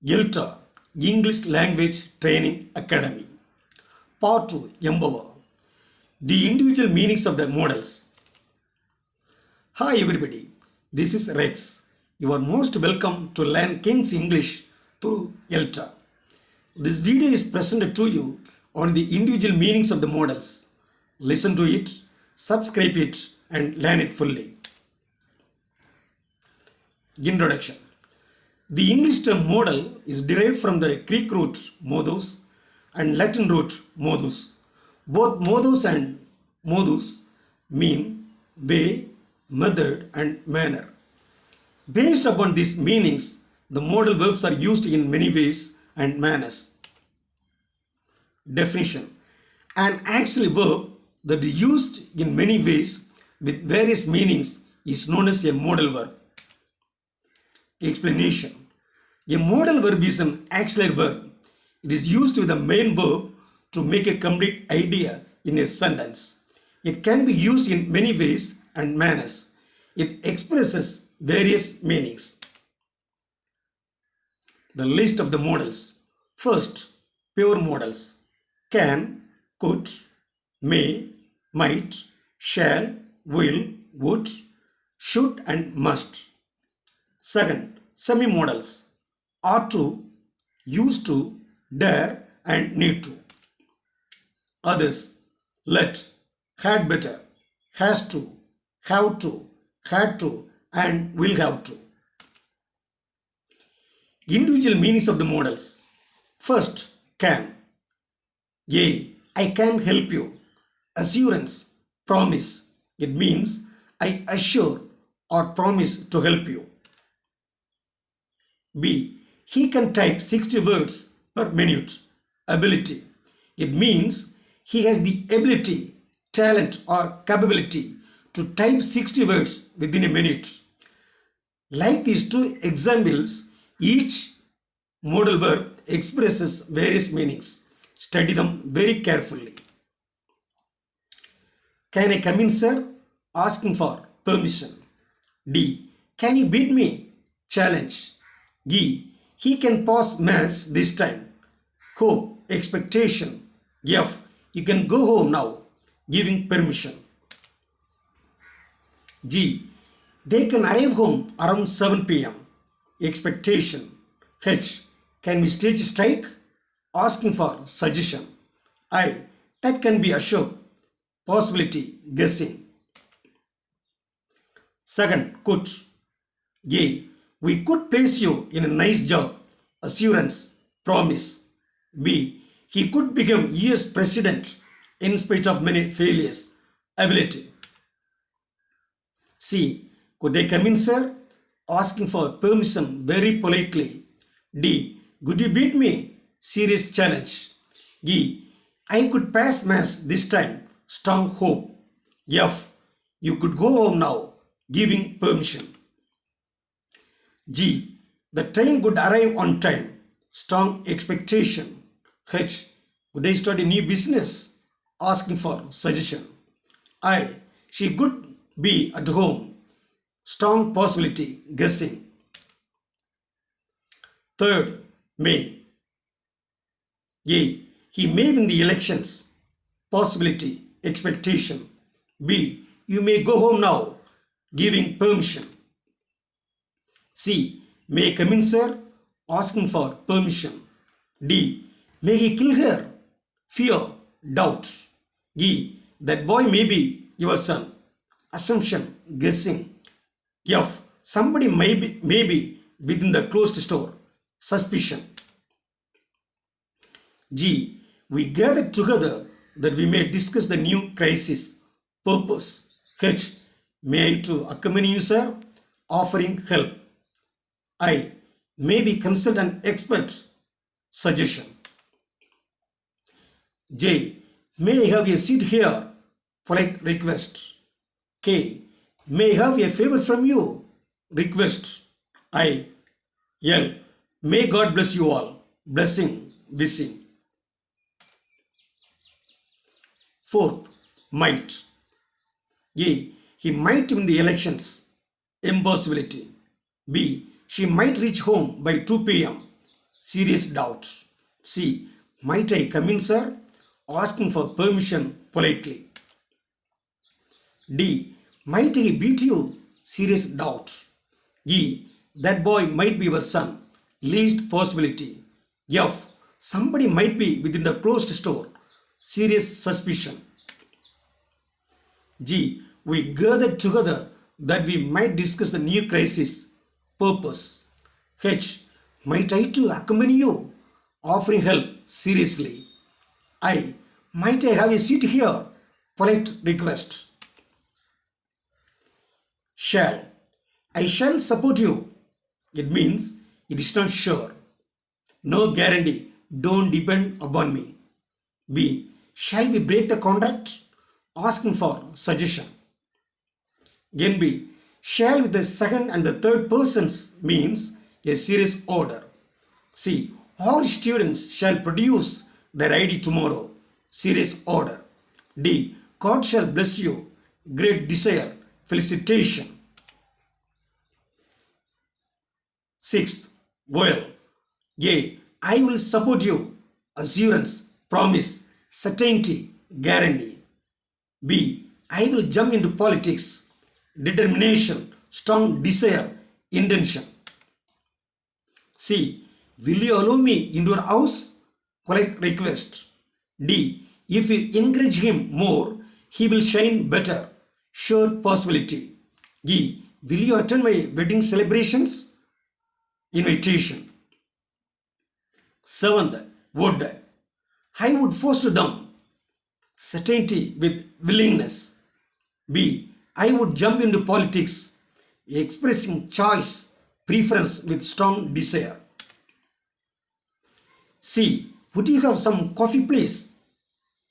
ELTA, English Language Training Academy. Part 2, Empower. The individual meanings of the models. Hi everybody, this is Rex. You are most welcome to learn King's English through ELTA. This video is presented to you on the individual meanings of the models. Listen to it, subscribe it and learn it fully. Introduction. The English term model is derived from the Greek root modus and Latin root modus. Both modus and modus mean way, method and manner. Based upon these meanings, the modal verbs are used in many ways and manners. Definition. An auxiliary verb that is used in many ways with various meanings is known as a modal verb. Explanation. A modal verb is an auxiliary verb. It is used with the main verb to make a complete idea in a sentence. It can be used in many ways and manners. It expresses various meanings. The list of the modals. First, pure modals. Can, could, may, might, shall, will, would, should and must. Second, semi-modals. Ought to, used to, dare and need to. Others, let, had better, has to, have to, had to and will have to. Individual meanings of the modals. First, can. A. I can help you. Assurance, promise. It means I assure or promise to help you. B. He can type 60 words per minute. Ability. It means he has the ability, talent or capability to type 60 words within a minute. Like these two examples, each modal verb expresses various meanings. Study them very carefully. Can I come in, sir? Asking for permission. D. Can you beat me? Challenge. E. He can pass maths this time. Hope, expectation. F. You can go home now. Giving permission. G. They can arrive home around 7 p.m. Expectation. H. Can we stage strike? Asking for suggestion. I. That can be assured. Possibility. Guessing. Second, could. A. We could place you in a nice job. Assurance. Promise. B. He could become US president in spite of many failures. Ability. C. Could I come in, sir? Asking for permission very politely. D. Could you beat me? Serious challenge. E. I could pass maths this time. Strong hope. F. You could go home now. Giving permission. G. The train could arrive on time. Strong expectation. H. Could I start a new business? Asking for suggestion. I. She could be at home. Strong possibility. Guessing. Third, may. A. He may win the elections. Possibility. Expectation. B. You may go home now. Giving permission. C. May I come in, sir? Asking for permission. D. May he kill her? Fear, doubt. E. That boy may be your son. Assumption, guessing. F. Somebody may be within the closed store. Suspicion. G. We gathered together that we may discuss the new crisis. Purpose. H. May I to accompany you, sir? Offering help. I. Maybe consult an expert. Suggestion. J. May I have a seat here? Polite request. K. May I have a favor from you? Request. I. L. May God bless you all. Blessing. Wishing. Fourth, might. A. He might win the elections. Impossibility. B. She might reach home by 2 p.m. serious doubt. C. Might I come in, sir? Asking for permission politely. D. Might I beat you? Serious doubt. E. That boy might be your son. Least possibility. F. Somebody might be within the closed store. Serious suspicion. G. We gathered together that we might discuss the new crisis. Purpose. H. Might I too accompany you? Offering help seriously. I. Might I have a seat here? Polite request. Shall. I shall support you. It means it is not sure. No guarantee. Don't depend upon me. B. Shall we break the contract? Asking for suggestion. Again B. Shall with the second and the third persons means a serious order. C. All students shall produce their ID tomorrow. Serious order. D. God shall bless you. Great desire. Felicitation. Sixth. Well. A. I will support you. Assurance. Promise. Certainty. Guarantee. B. I will jump into politics. Determination. Strong desire. Intention. C. Will you allow me into your house? Polite request. D. If you encourage him more, he will shine better. Sure possibility. E. Will you attend my wedding celebrations? Invitation. Seventh. Would. I would foster them. Certainty with willingness. B. I would jump into politics. Expressing choice, preference with strong desire. C. Would you have some coffee, please?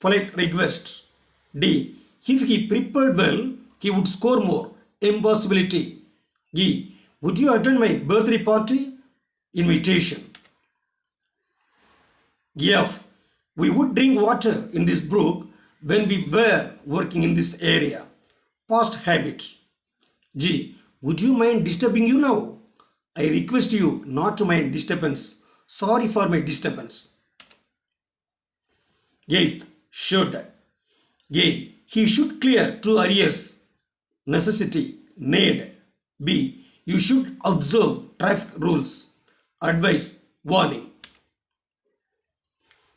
Polite request. D. If he prepared well, he would score more. Impossibility. E. Would you attend my birthday party? Invitation. F. We would drink water in this brook when we were working in this area. Past habit. G. Would you mind disturbing you now? I request you not to mind disturbance. Sorry for my disturbance. Eighth. Should. A. He should clear 2 arrears. Necessity. Need. B. You should observe traffic rules. Advice. Warning.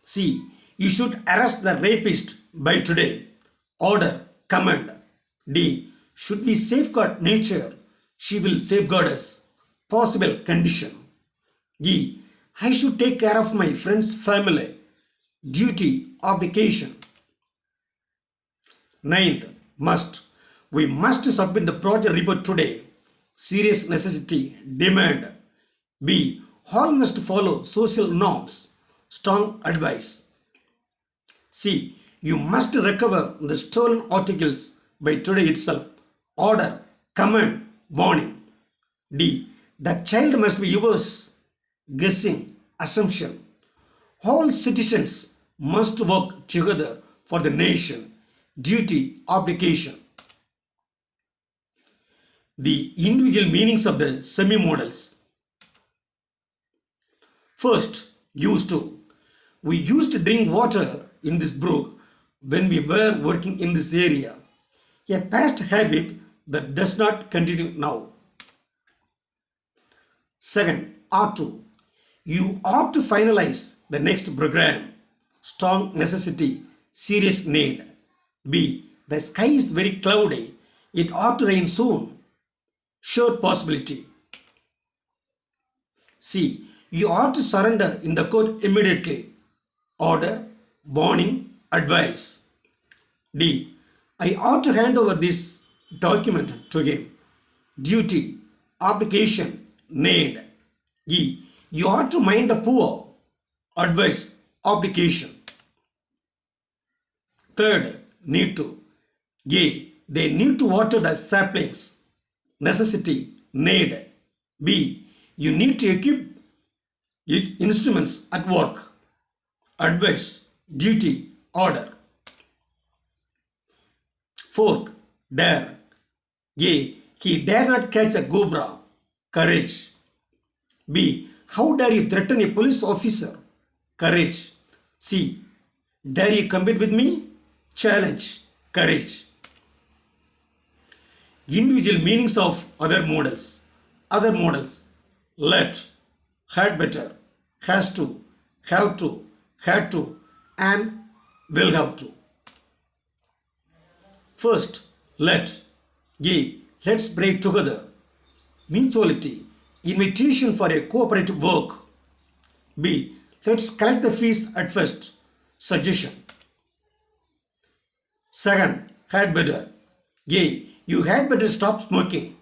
C. You should arrest the rapist by today. Order. Command. D. Should we safeguard nature? She will safeguard us. Possible condition. E. I should take care of my friend's family. Duty. Obligation. Ninth. Must. We must submit the project report today. Serious necessity. Demand. B. All must follow social norms. Strong advice. C. You must recover the stolen articles by today itself. Order. Command. Warning. D. That child must be yours. Guessing. Assumption. All citizens must work together for the nation. Duty. Obligation. The individual meanings of the semi-modals. First, used to. We used to drink water in this brook when we were working in this area. A past habit that does not continue now. Second, ought to. You ought to finalize the next program. Strong necessity, serious need. B. The sky is very cloudy. It ought to rain soon. Sure possibility. C. You ought to surrender in the court immediately. Order, warning, advice. D. I ought to hand over this document to him. Duty, obligation, need. E. You ought to mind the poor. Advice, obligation. Third, need to. A. They need to water the saplings. Necessity, need. B. You need to equip instruments at work. Advice, duty, order. Fourth, dare. A. He dare not catch a cobra. Courage. B. How dare you threaten a police officer? Courage. C. Dare you compete with me? Challenge. Courage. Individual meanings of other models. Other models. Let, had better, has to, have to, had to, and will have to. First, let. A. Let's break together. Mutuality. Invitation for a cooperative work. B. Let's collect the fees at first. Suggestion. Second, had better. A. You had better stop smoking.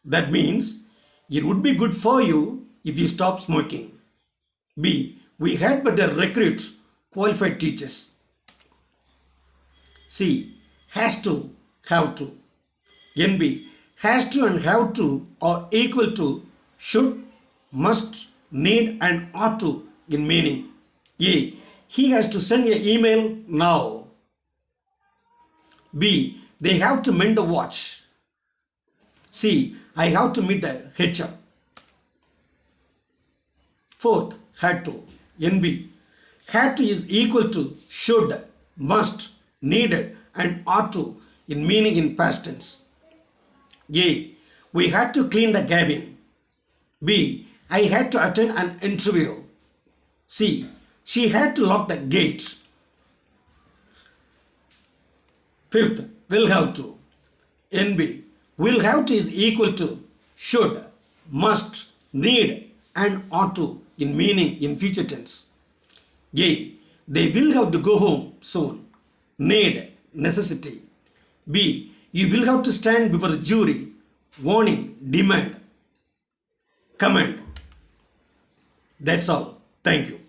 That means it would be good for you if you stop smoking. B. We had better recruit qualified teachers. C. Has to, have to. NB. Has to and have to are equal to should, must, need and ought to in meaning. A. He has to send an email now. B. They have to mend the watch. C. I have to meet the HR. Fourth, had to. NB. Had to is equal to should, must, needed and ought to in meaning in past tense. A. We had to clean the cabin. B. I had to attend an interview. C. She had to lock the gate. Fifth, will have to. NB. Will have to is equal to should, must, need and ought to in meaning in future tense. A. They will have to go home soon. Need, necessity. B. You will have to stand before the jury. Warning, demand, command. That's all. Thank you.